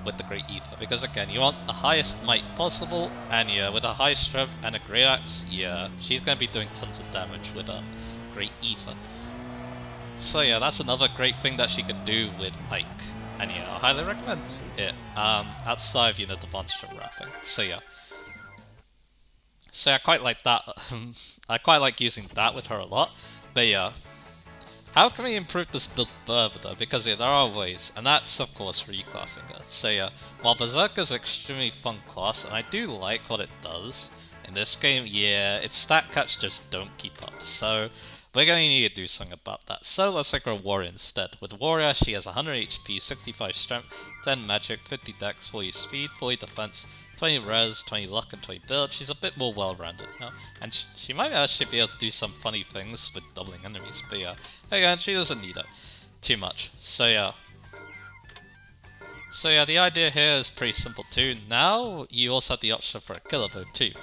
With the Great Ether, because again, you want the highest might possible, and yeah, with a high strength and a Great Axe, yeah, she's going to be doing tons of damage with Great Ether. So yeah, that's another great thing that she can do with Ike, and yeah, I highly recommend it, outside of, you know, the advantage of wrathing, so yeah. So I quite like that, I quite like using that with her a lot, but yeah. How can we improve this build further though? Because yeah, there are ways, and that's of course reclassing her. So yeah, while Berserker is an extremely fun class, and I do like what it does, in this game, yeah, its stat caps just don't keep up. So we're going to need to do something about that. So let's take her a Warrior instead. With Warrior, she has 100 HP, 65 strength, 10 magic, 50 dex, 40 speed, 40 defense, 20 res, 20 luck, and 20 build. She's a bit more well-rounded now, and she might actually be able to do some funny things with doubling enemies, but yeah, again, she doesn't need it too much, so yeah. So yeah, the idea here is pretty simple too. Now, you also have the option for a killer bow too.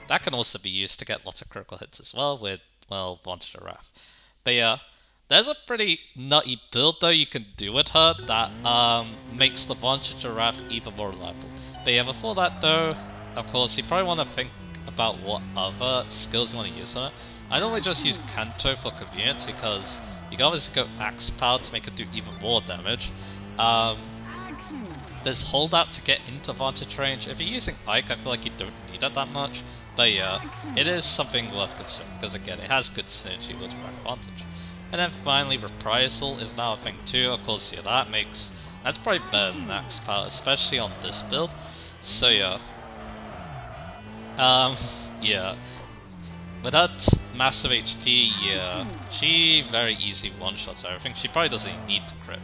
That can also be used to get lots of critical hits as well with, well, Vantage of Wrath. But yeah, there's a pretty nutty build though you can do with her that makes the Vantage of Wrath even more reliable. But yeah, before that though, of course, you probably want to think about what other skills you want to use on it. I normally just use Kanto for convenience because you can obviously go Axe Power to make it do even more damage. There's Holdout to get into Vantage range. If you're using Ike, I feel like you don't need it that much. But yeah, it is something worth considering because again, it has good synergy with Wrath Vantage. And then finally, Reprisal is now a thing too. Of course, yeah, that's probably better than Axe Power, especially on this build. So yeah. Yeah. With that massive HP, yeah, she very easy one-shots everything. She probably doesn't even need to crit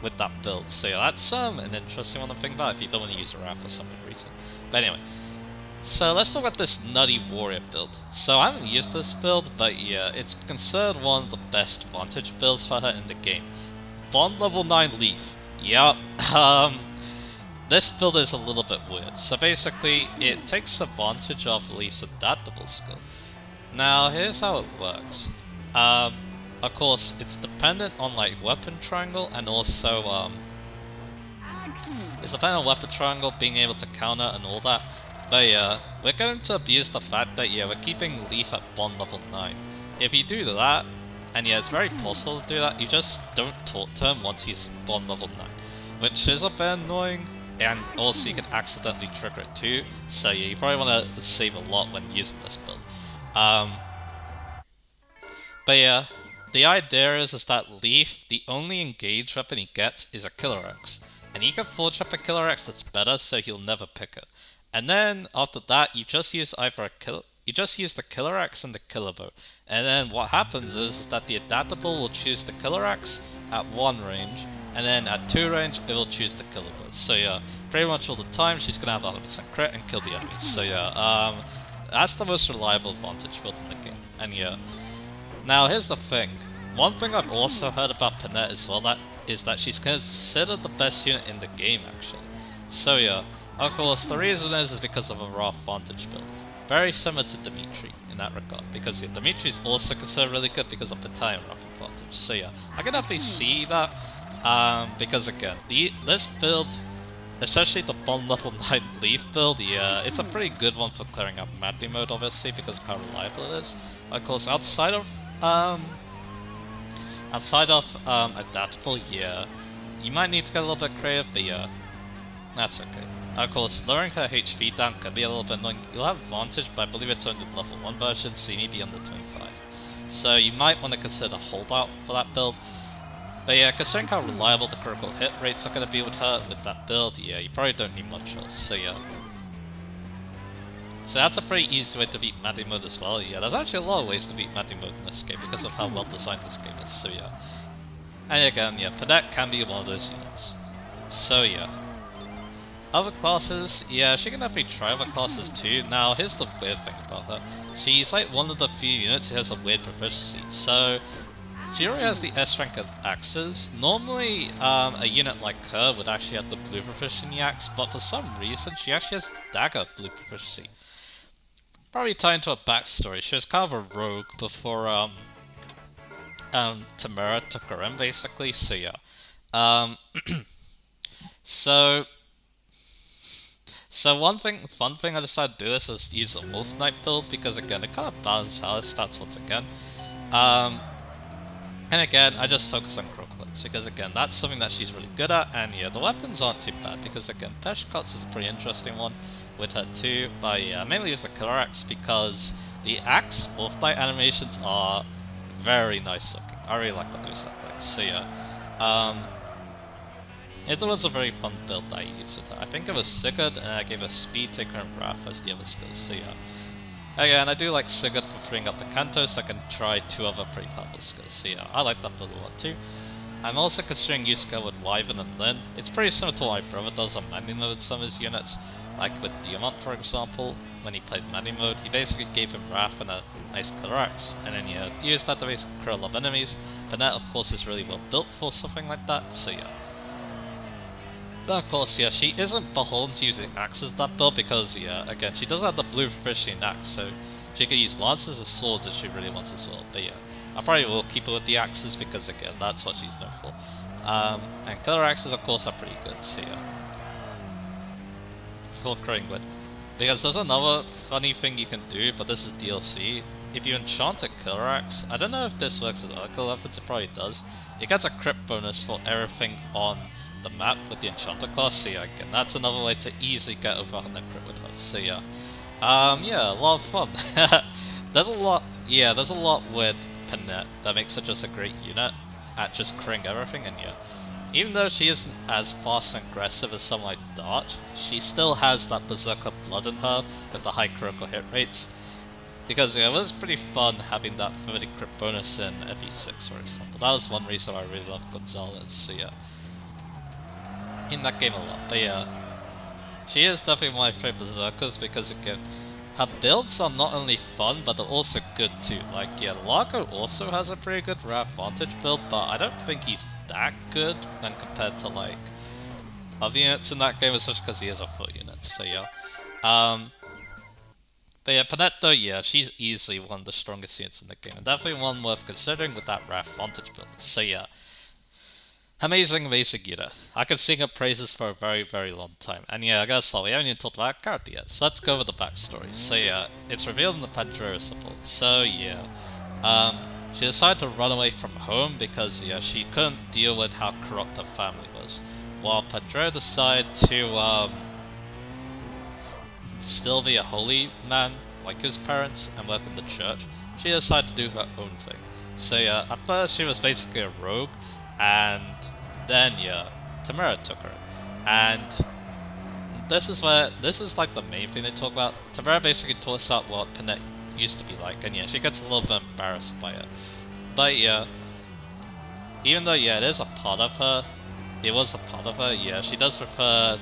with that build. So yeah, that's an interesting one to think about if you don't want to use a Wrath for some reason. But anyway, so let's talk about this nutty warrior build. So I haven't used this build, but yeah, it's considered one of the best Vantage builds for her in the game. Bond level 9 Leaf. Yup. This build is a little bit weird. So basically, it takes advantage of Leaf's adaptable skill. Now, here's how it works. Of course, it's dependent on like weapon triangle and also it's dependent on weapon triangle, being able to counter and all that. But yeah, we're going to abuse the fact that yeah, we're keeping Leaf at bond level 9. If you do that, And yeah, it's very possible to do that. You just don't talk to him once he's on level 9, which is a bit annoying. And also you can accidentally trigger it too. So yeah, you probably want to save a lot when using this build. But yeah, the idea is that Leaf, the only engaged weapon he gets is a Killer Axe. And he can forge up a Killer Axe that's better, so he'll never pick it. And then after that, you just use either you just use the Killer Axe and the Killer Bow. And then what happens is that the Adaptable will choose the Killer Axe at 1 range, and then at 2 range, it will choose the Killer Bow. So yeah, pretty much all the time, she's gonna have 100% crit and kill the enemies. So yeah, that's the most reliable advantage build in the game. And yeah. Now here's the thing. One thing I've also heard about Panette as well is that she's considered the best unit in the game actually. So yeah, of course the reason is because of a raw vantage build. Very similar to Dimitri in that regard, because yeah, Dimitri is also considered really good because of the Timerra advantage. So yeah, I can definitely see that, because again, this build, especially the bomb level 9 Leaf build, yeah, it's a pretty good one for clearing out Madly mode obviously because of how reliable it is. Of course, outside of adaptable, yeah, you might need to get a little bit creative, but yeah, that's okay. Of course, lowering her HP down can be a little bit annoying. You'll have advantage, but I believe it's only the level 1 version, so you need to be under 25. So you might want to consider holdout for that build. But yeah, considering how reliable the critical hit rates are going to be with her with that build, yeah, you probably don't need much else, so yeah. So that's a pretty easy way to beat Madly mode as well. Yeah, there's actually a lot of ways to beat Madly mode in this game because of how well designed this game is, so yeah. And again, yeah, Panette can be one of those units. So yeah. Other classes, yeah, she can definitely try other classes too. Now, here's the weird thing about her. She's like one of the few units who has a weird proficiency. So, she already has the S rank of axes. Normally, a unit like her would actually have the blue proficiency axe, but for some reason, she actually has dagger blue proficiency. Probably tie into a backstory. She was kind of a rogue before Timerra took her in, basically. So yeah, so one fun thing I decided to do this is use a Wolf Knight build because again, it kind of balances out his stats once again. And again, I just focus on Crocolids because again, that's something that she's really good at. And yeah, the weapons aren't too bad because again, Peshkots is a pretty interesting one with her too. But yeah, I mainly use the Killer Axe because the Axe Wolf Knight animations are very nice looking. I really like what those look like. So yeah, it was a very fun build that I used with her. I think it was Sigurd and I gave her Speed, Taker and Wrath as the other skills. So yeah. Again, I do like Sigurd for freeing up the Kanto, so I can try 2 other pretty powerful skills. So yeah, I like that build a lot too. I'm also considering using her with Wyvern and Lyn. It's pretty similar to what my brother does on Madly mode with some of his units. Like with Diamant, for example, when he played Madly mode, he basically gave him Wrath and a nice Killer Axe, and then yeah, used that to basically curl up enemies. Panette, of course, is really well built for something like that, so yeah. Then of course, yeah, she isn't beholden to using axes that build because, yeah, again, she doesn't have the blue proficiency in axe, so she can use lances or swords if she really wants as well. But yeah, I probably will keep her with the axes because, again, that's what she's known for. And killer axes, of course, are pretty good, so yeah. For Crowingwood. Because there's another funny thing you can do, but this is DLC. If you enchant a killer axe, I don't know if this works with other killer weapons, it probably does. It gets a crit bonus for everything on the map with the enchanter class, so yeah, again, that's another way to easily get over 100 crit with her, so yeah. Yeah, a lot of fun. there's a lot with Panette that makes her just a great unit at just critting everything, and yeah. Even though she isn't as fast and aggressive as someone like Dart, she still has that Berserker blood in her with the high critical hit rates. Because yeah, it was pretty fun having that 30 crit bonus in FE6, for example. That was one reason why I really loved Gonzalez, so yeah. In that game a lot, but yeah. She is definitely one of my favorite Berserkers because again, her builds are not only fun, but they're also good too. Like, yeah, Largo also has a pretty good Wrath Vantage build, but I don't think he's that good when compared to, like, other units in that game, especially because he is a foot unit, so yeah. But yeah, Panette though, yeah, she's easily one of the strongest units in the game, and definitely one worth considering with that Wrath Vantage build, so yeah. Amazing unit. I could sing her praises for a very, very long time. And yeah, I guess we haven't even talked about her character yet, so let's go with the backstory. So yeah, it's revealed in the Pandora support. So yeah, She decided to run away from home because, yeah, she couldn't deal with how corrupt her family was. While Pedro decided to, still be a holy man like his parents and work in the church, she decided to do her own thing. So yeah, at first she was basically a rogue, and then yeah, Timerra took her. And this is like the main thing they talk about. Timerra basically talks about what Panette used to be like, and yeah, she gets a little bit embarrassed by it. But yeah, even though yeah, it is a part of her, yeah, she does prefer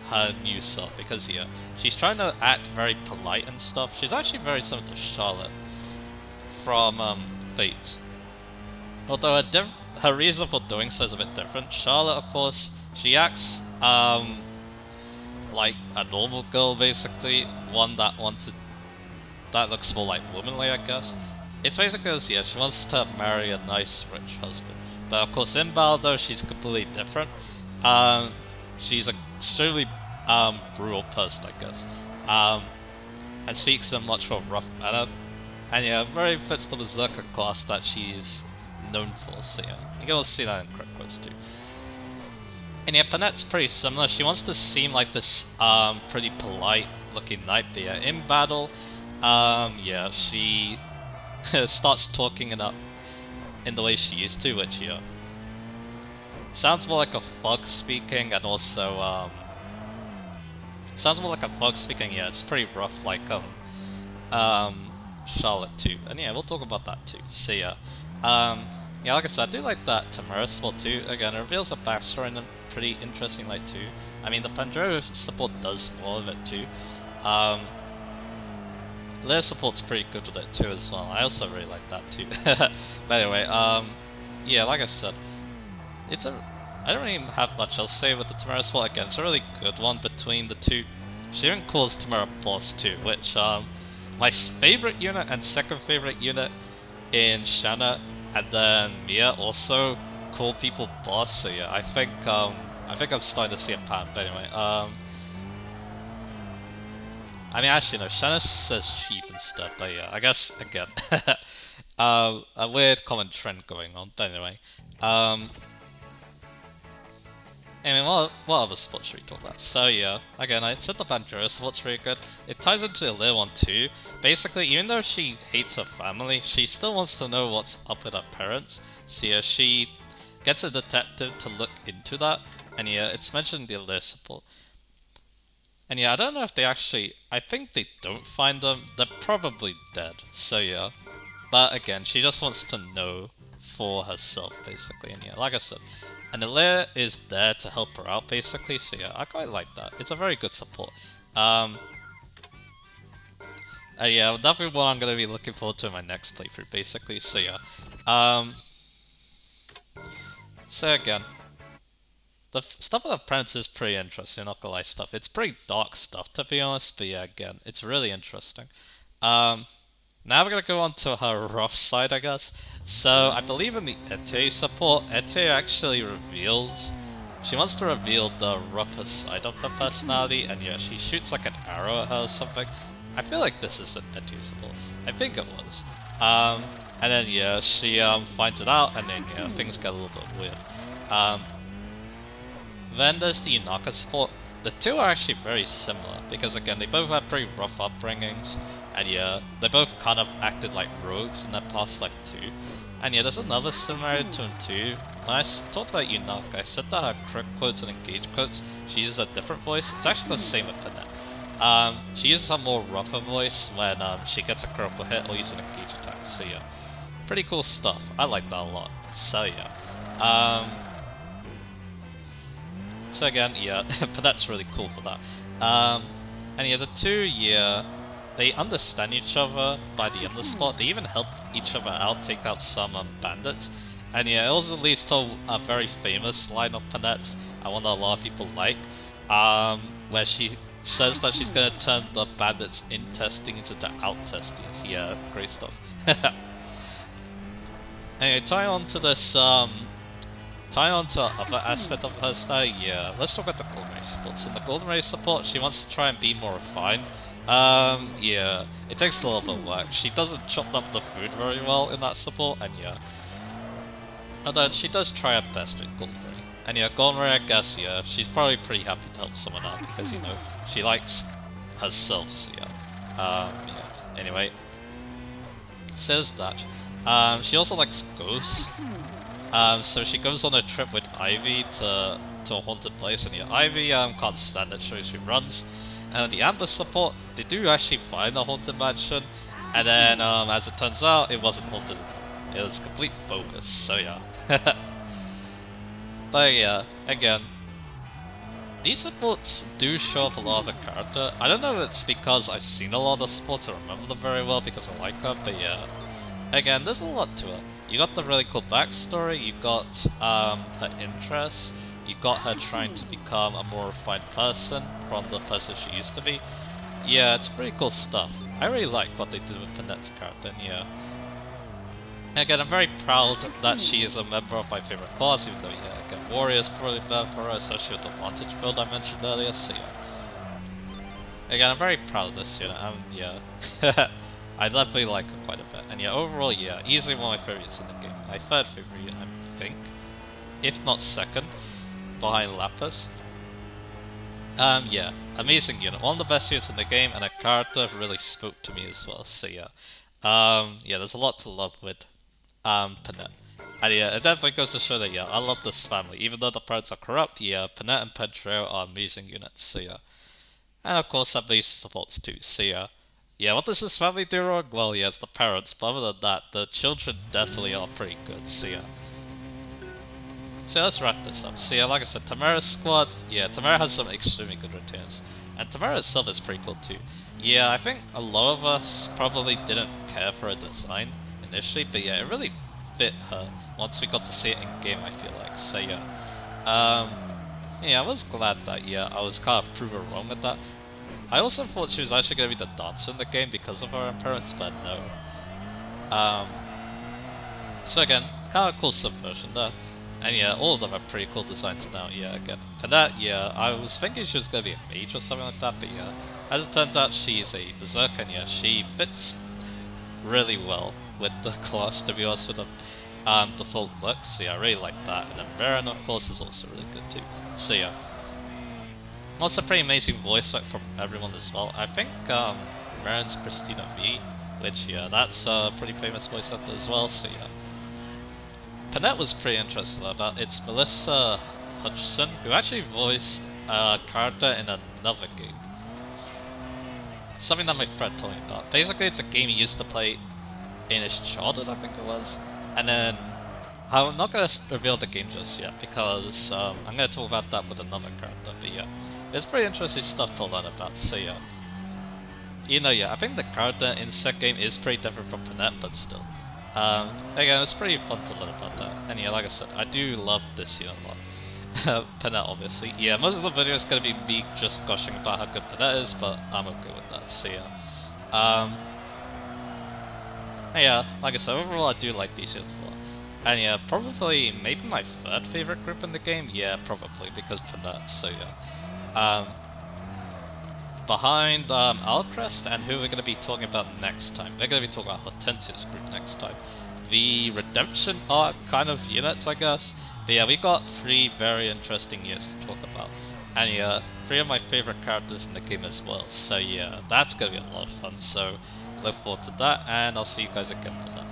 her new self because yeah, she's trying to act very polite and stuff. She's actually very similar to Charlotte from Fates. Although her reason for doing so is a bit different. Charlotte, of course, she acts like a normal girl basically, one that looks more like womanly, I guess. It's basically because yeah, she wants to marry a nice rich husband. But of course in Baldo she's completely different. She's an extremely brutal person, I guess, and speaks in a much more rough manner. And yeah, very fits the berserker class that she's known for. So yeah, you can also see that in crit quotes too. And yeah, Panette's pretty similar. She wants to seem like this pretty polite looking knight, but yeah, in battle, yeah, she starts talking in the way she used to, which yeah, sounds more like a thug speaking, and also sounds more like a thug speaking. Yeah, it's pretty rough, like Charlotte too. And yeah, we'll talk about that too. So yeah, yeah, like I said, I do like that Timerra support too. Again, it reveals a backstory in a pretty interesting light too. I mean, the Pandro support does more of it too. Their support's pretty good with it too as well. I also really like that too. But anyway, yeah, like I said, I don't even have much else to say with the Timerra support. Again, it's a really good one between the two. She even calls Timerra boss too, which my favorite unit and second favorite unit in Shanna, and then Mia also call people boss. So yeah, I think I'm starting to see a pattern. But anyway, I mean, actually, no, Shanna says chief instead, but yeah, I guess, again, a weird common trend going on, but anyway, anyway, what other sports should we talk about? So yeah, again, I said the Pandora sport's really good. It ties into the little one too. Basically, even though she hates her family, she still wants to know what's up with her parents, so yeah, she gets a detective to look into that, and yeah, it's mentioned in the Allure support. And yeah, I don't know if they actually... I think they don't find them. They're probably dead. So yeah. But again, she just wants to know for herself, basically. And yeah, like I said, an Allure is there to help her out, basically. So yeah, I quite like that. It's a very good support. Yeah, definitely what I'm going to be looking forward to in my next playthrough, basically. So yeah. So again, the stuff with the Apprentice is pretty interesting, not gonna lie stuff. It's pretty dark stuff, to be honest, but yeah, again, it's really interesting. Now we're gonna go on to her rough side, I guess. So, I believe in the Ete support, Ete actually reveals... She wants to reveal the rougher side of her personality, and yeah, she shoots like an arrow at her or something. I feel like this is an Ete support. I think it was. And then yeah, she finds it out, and then yeah, things get a little bit weird. Then there's the Inaka support. The two are actually very similar, because again, they both have pretty rough upbringings, and yeah, they both kind of acted like rogues in their past life too. And yeah, there's another similarity to them too. When I talked about Inaka, I said that her crit quotes and engage quotes, she uses a different voice. It's actually the same with Panette. She uses a more rougher voice when she gets a critical hit or uses an engage attack, so yeah. Pretty cool stuff. I like that a lot. So yeah. So again, yeah, but that's really cool for that. And yeah, the two, yeah, they understand each other by the end of the spot. They even help each other out, take out some bandits. And yeah, it also leads to a very famous line of Panette's, one that a lot of people like, where she says that she's gonna turn the bandits in testing into out testings. Yeah, great stuff. Anyway, tie on to this, tie on to other aspect of her style, yeah, let's talk about the clothing. Ray supports. In the Golden Ray support, she wants to try and be more refined. Yeah, it takes a little bit of work. She doesn't chop up the food very well in that support, and yeah. Although she does try her best with Golden Ray. And yeah, Golden Ray, I guess, yeah, she's probably pretty happy to help someone out because, you know, she likes herself, so yeah. Yeah. Anyway, says that. She also likes ghosts. So she goes on a trip with Ivy to a haunted place, and yeah, Ivy can't stand it, so she runs. And the Amber support, they do actually find the haunted mansion, and then as it turns out, it wasn't haunted at all. It was complete bogus. So yeah. But yeah, again, these supports do show off a lot of the character. I don't know if it's because I've seen a lot of the supports and remember them very well because I like her, but yeah. Again, there's a lot to her. You got the really cool backstory, you got her interests, you got her trying to become a more refined person from the person she used to be. Yeah, it's pretty cool stuff. I really like what they did with Panette's character, and yeah. Again, I'm very proud that she is a member of my favorite class, even though, yeah, again, Warrior is probably better for her, especially with the Vantage build I mentioned earlier, so yeah. Again, I'm very proud of this unit, yeah. I definitely like her quite a bit, and yeah, overall, yeah, easily one of my favorites in the game. My third favorite unit, I think, if not second, behind Lapis. Yeah, amazing unit, one of the best units in the game, and a character really spoke to me as well, so yeah. Yeah, there's a lot to love with Panette. And yeah, it definitely goes to show that, yeah, I love this family. Even though the parents are corrupt, yeah, Panette and Pedro are amazing units, so yeah. And of course, have these supports too, so yeah. Yeah, what does this family do wrong? Well, yeah, it's the parents, but other than that, the children definitely are pretty good, so yeah. So let's wrap this up. So yeah, like I said, Timerra's squad, yeah, Timerra has some extremely good returns. And Timerra itself is pretty cool too. Yeah, I think a lot of us probably didn't care for her design initially, but yeah, it really fit her once we got to see it in game, I feel like. So yeah, yeah, I was glad that, yeah, I was kind of proven wrong with that. I also thought she was actually going to be the dancer in the game because of her appearance, but no. So again, kind of cool subversion there. And yeah, all of them are pretty cool designs now, yeah, again. And that, yeah, I was thinking she was going to be a mage or something like that, but yeah. As it turns out, she's a berserker, and yeah, she fits really well with the class, to be honest with the default looks. So yeah, I really like that. And then Baron, of course, is also really good too. So yeah. Also pretty amazing voice work from everyone as well. I think Baron's Christina V, which yeah, that's a pretty famous voice actor as well, so yeah. Panette was pretty interesting about it's Melissa Hutchison, who actually voiced a character in another game. Something that my friend told me about. Basically, it's a game he used to play in his childhood, I think it was. And then, I'm not going to reveal the game just yet, because I'm going to talk about that with another character, but yeah. It's pretty interesting stuff to learn about, so yeah. You know, yeah, I think the character in said game is pretty different from Panette, but still. Again, it's pretty fun to learn about that. And yeah, like I said, I do love this unit a lot. Panette, obviously. Yeah, most of the video is going to be me just gushing about how good Panette is, but I'm okay with that, so yeah. Yeah, like I said, overall I do like these units a lot. And yeah, probably, maybe my third favorite group in the game? Yeah, probably, because Panette, so yeah. Behind Alcrest, and who we're going to be talking about next time. We're going to be talking about Hortensia's group next time. The Redemption arc kind of units, I guess. But yeah, we got 3 very interesting units to talk about. And yeah, 3 of my favorite characters in the game as well. So yeah, that's going to be a lot of fun. So look forward to that, and I'll see you guys again for that.